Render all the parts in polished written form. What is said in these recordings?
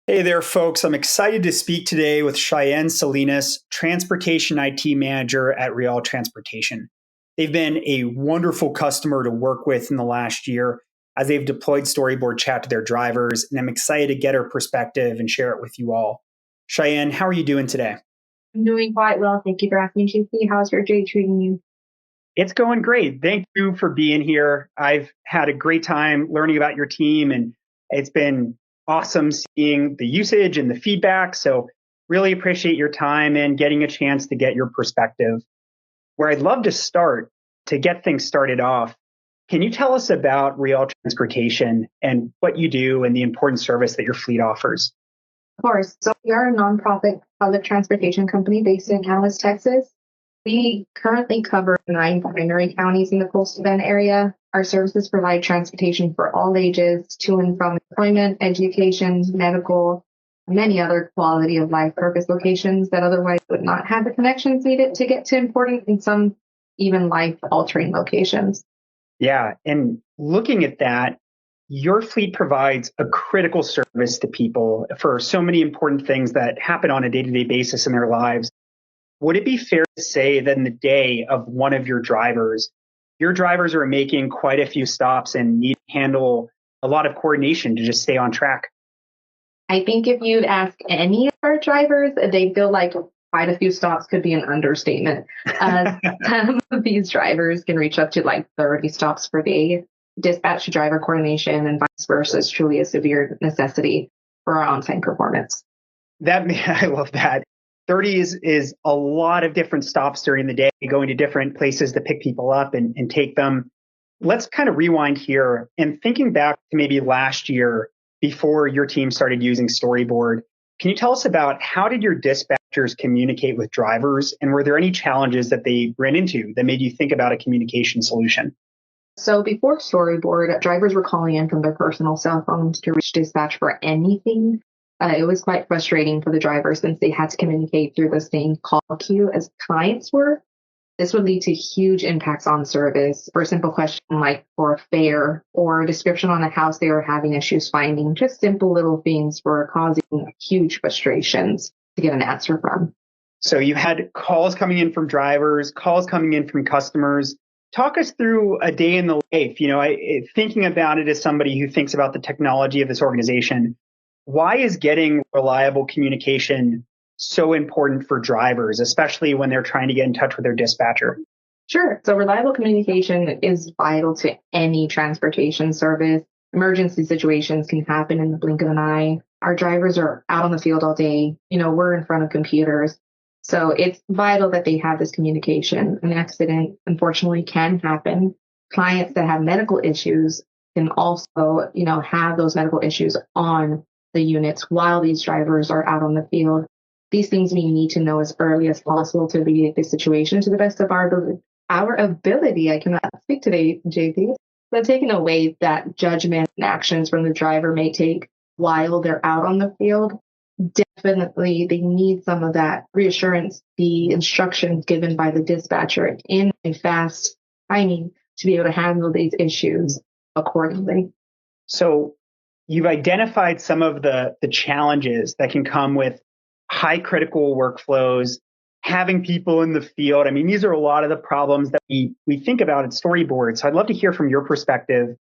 Hey there, folks. I'm excited to speak today with Cheyanne Salinas, Transportation IT Manager at Real Transportation. They've been a wonderful customer to work with in the last year as they've deployed Storyboard Chat to their drivers, and I'm excited to get her perspective and share it with you all. Cheyanne, how are you doing today? I'm doing quite well. Thank you for asking, JP. How's your day treating you? It's going great. Thank you for being here. I've had a great time learning about your team, and it's been awesome seeing the usage and the feedback. So, really appreciate your time and getting a chance to get your perspective. Where I'd love to start to get things started off, can you tell us about Real Transportation and what you do and the important service that your fleet offers? Of course. So we are a nonprofit public transportation company based in Dallas, Texas. We currently cover 9 primary counties in the coastal Bend area. Our services provide transportation for all ages to and from employment, education, medical, and many other quality of life purpose locations that otherwise would not have the connections needed to get to important and some even life altering locations. Yeah. And looking at that, your fleet provides a critical service to people for so many important things that happen on a day to day basis in their lives. Would it be fair to say that in the day of one of your drivers are making quite a few stops and need to handle a lot of coordination to just stay on track? I think if you'd ask any of our drivers, they feel like quite a few stops could be an understatement. Some of these drivers can reach up to like 30 stops per day. Dispatch to driver coordination and vice versa is truly a severe necessity for our on-time performance. I love that. 30 is a lot of different stops during the day, going to different places to pick people up and take them. Let's kind of rewind here and thinking back to maybe last year before your team started using Storyboard. Can you tell us about how did your dispatchers communicate with drivers, and were there any challenges that they ran into that made you think about a communication solution? So before Storyboard, drivers were calling in from their personal cell phones to reach dispatch for anything. It was quite frustrating for the drivers since they had to communicate through the same call queue as clients were. This would lead to huge impacts on service for a simple question like for a fare or a description on a house they were having issues finding. Just simple little things were causing huge frustrations to get an answer from. So you had calls coming in from drivers, calls coming in from customers. Talk us through a day in the life. Thinking about it as somebody who thinks about the technology of this organization, why is getting reliable communication so important for drivers, especially when they're trying to get in touch with their dispatcher? Sure. So reliable communication is vital to any transportation service. Emergency situations can happen in the blink of an eye. Our drivers are out on the field all day. We're in front of computers. So it's vital that they have this communication. An accident, unfortunately, can happen. Clients that have medical issues can also, have those medical issues on the units while these drivers are out on the field. These things we need to know as early as possible to alleviate the situation to the best of our ability. I cannot speak today, JP. But taking away that judgment and actions from the driver may take while they're out on the field, definitely they need some of that reassurance, the instructions given by the dispatcher in a fast timing to be able to handle these issues accordingly. So you've identified some of the challenges that can come with high critical workflows, having people in the field. I mean, these are a lot of the problems that we think about at Storyboard. So I'd love to hear from your perspective.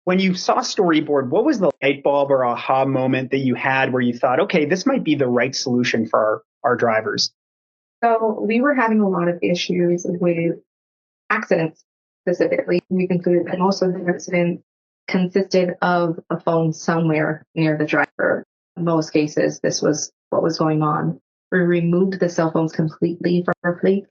When you saw Storyboard, what was the light bulb or aha moment that you had where you thought, okay, this might be the right solution for our drivers? So we were having a lot of issues with accidents specifically. We concluded that most of the accidents consisted of a phone somewhere near the driver. In most cases, this was what was going on. We removed the cell phones completely from our fleet.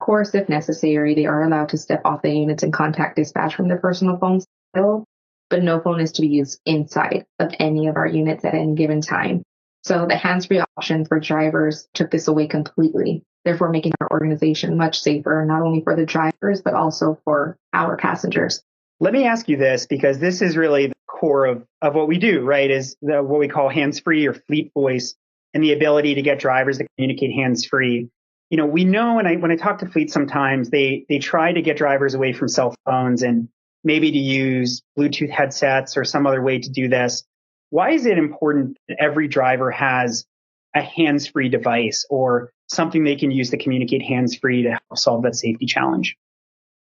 Of course, if necessary, they are allowed to step off the units and contact dispatch from their personal phones still, but no phone is to be used inside of any of our units at any given time. So the hands-free option for drivers took this away completely, therefore making our organization much safer, not only for the drivers, but also for our passengers. Let me ask you this, because this is really the core of what we do, right? Is what we call hands-free or fleet voice, and the ability to get drivers to communicate hands-free. We know, and when I talk to fleets sometimes, they try to get drivers away from cell phones and maybe to use Bluetooth headsets or some other way to do this. why is it important that every driver has a hands-free device or something they can use to communicate hands-free to help solve that safety challenge?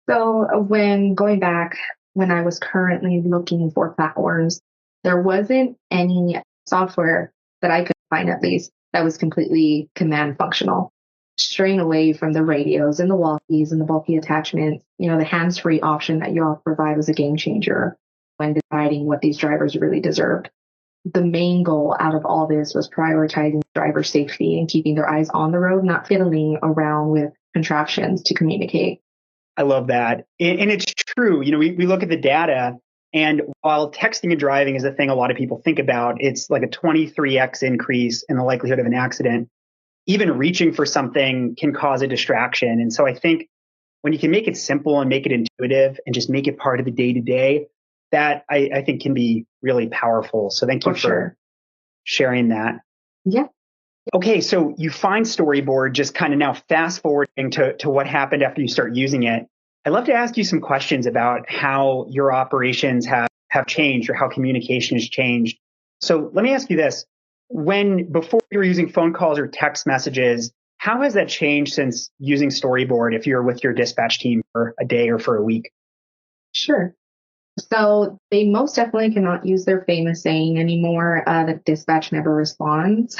So when going back, when I was currently looking for platforms, there wasn't any software that I could find at least that was completely command functional. Straying away from the radios and the walkies and the bulky attachments, the hands-free option that you all provide was a game changer when deciding what these drivers really deserved. The main goal out of all this was prioritizing driver safety and keeping their eyes on the road, not fiddling around with contraptions to communicate. I love that. And it's true. We look at the data, and while texting and driving is a thing a lot of people think about, it's like a 23x increase in the likelihood of an accident. Even reaching for something can cause a distraction. And so I think when you can make it simple and make it intuitive and just make it part of the day to day, that I think can be really powerful. So thank you for sharing that. Yeah. Okay, so you find Storyboard, just kind of now fast forwarding to what happened after you start using it. I'd love to ask you some questions about how your operations have changed or how communication has changed. So let me ask you this. Before you were using phone calls or text messages, how has that changed since using Storyboard if you're with your dispatch team for a day or for a week? Sure. So they most definitely cannot use their famous saying anymore, that dispatch never responds,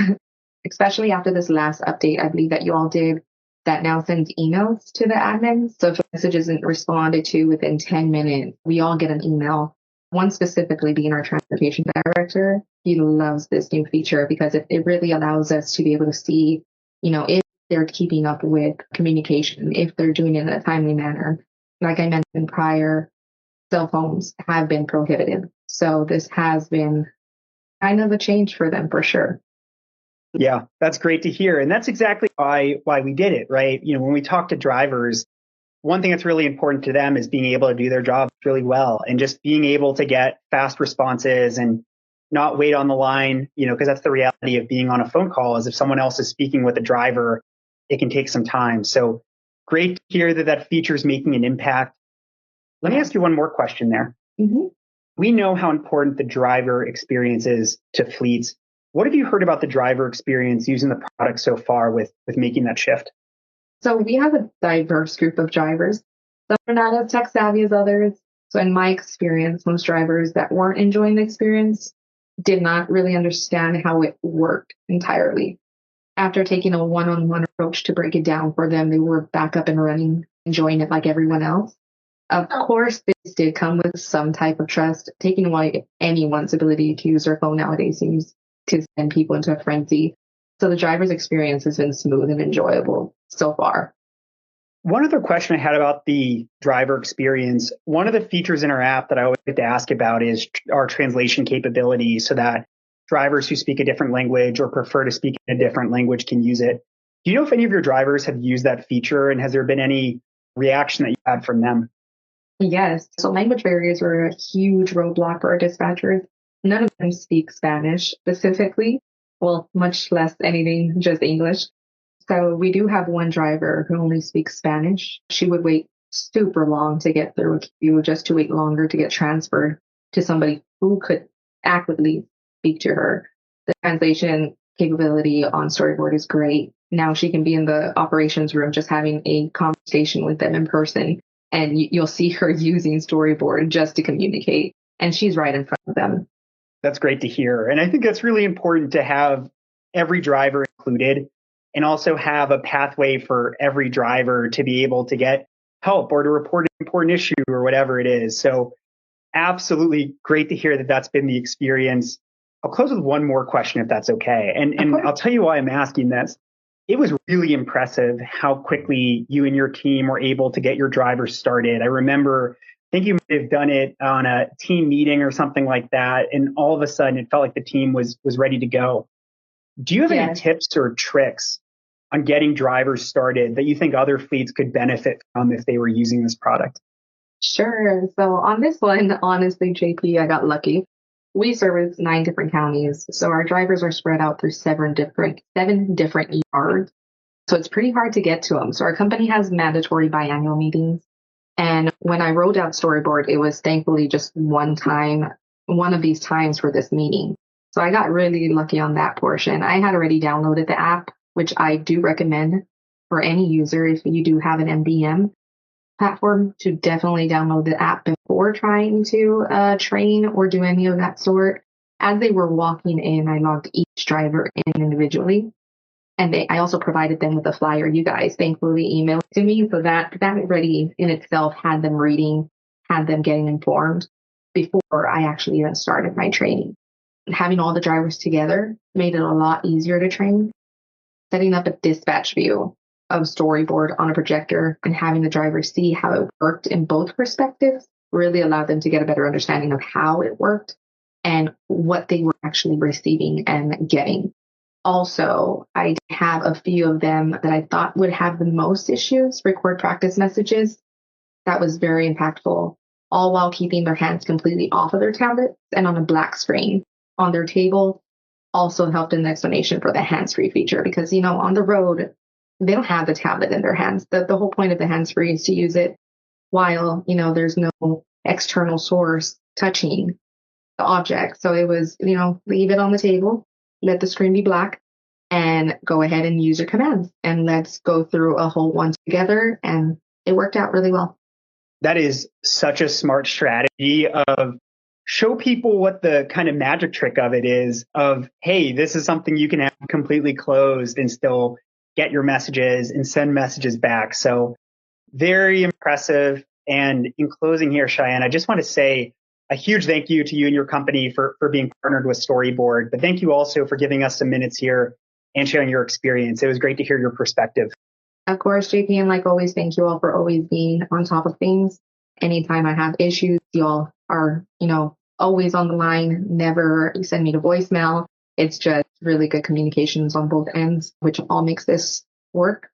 especially after this last update, I believe that you all did, that now sends emails to the admin. So if a message isn't responded to within 10 minutes, we all get an email. One specifically being our transportation director. He loves this new feature because it really allows us to be able to see, if they're keeping up with communication, if they're doing it in a timely manner. Like I mentioned prior, cell phones have been prohibited. So this has been kind of a change for them for sure. Yeah, that's great to hear. And that's exactly why we did it, right? When we talk to drivers, one thing that's really important to them is being able to do their job really well and just being able to get fast responses and not wait on the line, because that's the reality of being on a phone call is if someone else is speaking with a driver, it can take some time. So great to hear that feature is making an impact. Let me ask you one more question there. Mm-hmm. We know how important the driver experience is to fleets. What have you heard about the driver experience using the product so far with making that shift? So we have a diverse group of drivers. Some are not as tech savvy as others. So in my experience, most drivers that weren't enjoying the experience did not really understand how it worked entirely. After taking a one-on-one approach to break it down for them, they were back up and running, enjoying it like everyone else. Of course, this did come with some type of trust. Taking away anyone's ability to use their phone nowadays seems to send people into a frenzy. So the driver's experience has been smooth and enjoyable so far. One other question I had about the driver experience, one of the features in our app that I always like to ask about is our translation capability so that drivers who speak a different language or prefer to speak in a different language can use it. Do you know if any of your drivers have used that feature and has there been any reaction that you had from them? Yes. So language barriers were a huge roadblock for our dispatchers. None of them speak Spanish specifically. Well, much less anything, just English. So we do have one driver who only speaks Spanish. She would wait super long to get through a queue just to wait longer to get transferred to somebody who could accurately speak to her. The translation capability on Storyboard is great. Now she can be in the operations room just having a conversation with them in person, and you'll see her using Storyboard just to communicate, and she's right in front of them. That's great to hear. And I think that's really important to have every driver included and also have a pathway for every driver to be able to get help or to report an important issue or whatever it is. So absolutely great to hear that that's been the experience. I'll close with one more question if that's okay. And I'll tell you why I'm asking this. It was really impressive how quickly you and your team were able to get your drivers started. I remember, I think you might have done it on a team meeting or something like that. And all of a sudden it felt like the team was ready to go. Do you have any tips or tricks on getting drivers started that you think other fleets could benefit from if they were using this product? Sure. So on this one, honestly, JP, I got lucky. We service 9 different counties, so our drivers are spread out through 7 different yards. So it's pretty hard to get to them. So our company has mandatory biannual meetings. And when I rolled out Storyboard, it was thankfully just one time one of these times for this meeting. So I got really lucky on that portion. I had already downloaded the app, which I do recommend for any user if you do have an MDM platform to definitely download the app before trying to train or do any of that sort. As they were walking in, I logged each driver in individually. And I also provided them with a flyer. You guys thankfully emailed to me. So that already in itself had them reading, had them getting informed before I actually even started my training. Having all the drivers together made it a lot easier to train. Setting up a dispatch view of Storyboard on a projector and having the drivers see how it worked in both perspectives really allowed them to get a better understanding of how it worked and what they were actually receiving and getting. Also, I have a few of them that I thought would have the most issues record practice messages. That was very impactful, all while keeping their hands completely off of their tablets and on a black screen on their table. Also helped in the explanation for the hands-free feature because, on the road, they don't have the tablet in their hands. The whole point of the hands-free is to use it while, there's no external source touching the object. So it was, leave it on the table, let the screen be black, and go ahead and use your commands. And let's go through a whole one together. And it worked out really well. That is such a smart strategy of show people what the kind of magic trick of it is of, hey, this is something you can have completely closed and still get your messages and send messages back. So very impressive. And in closing here, Cheyanne, I just want to say a huge thank you to you and your company for being partnered with Storyboard. But thank you also for giving us some minutes here and sharing your experience. It was great to hear your perspective. Of course, JP, and like always, thank you all for always being on top of things. Anytime I have issues, y'all are, always on the line, never send me to voicemail. It's just really good communications on both ends, which all makes this work.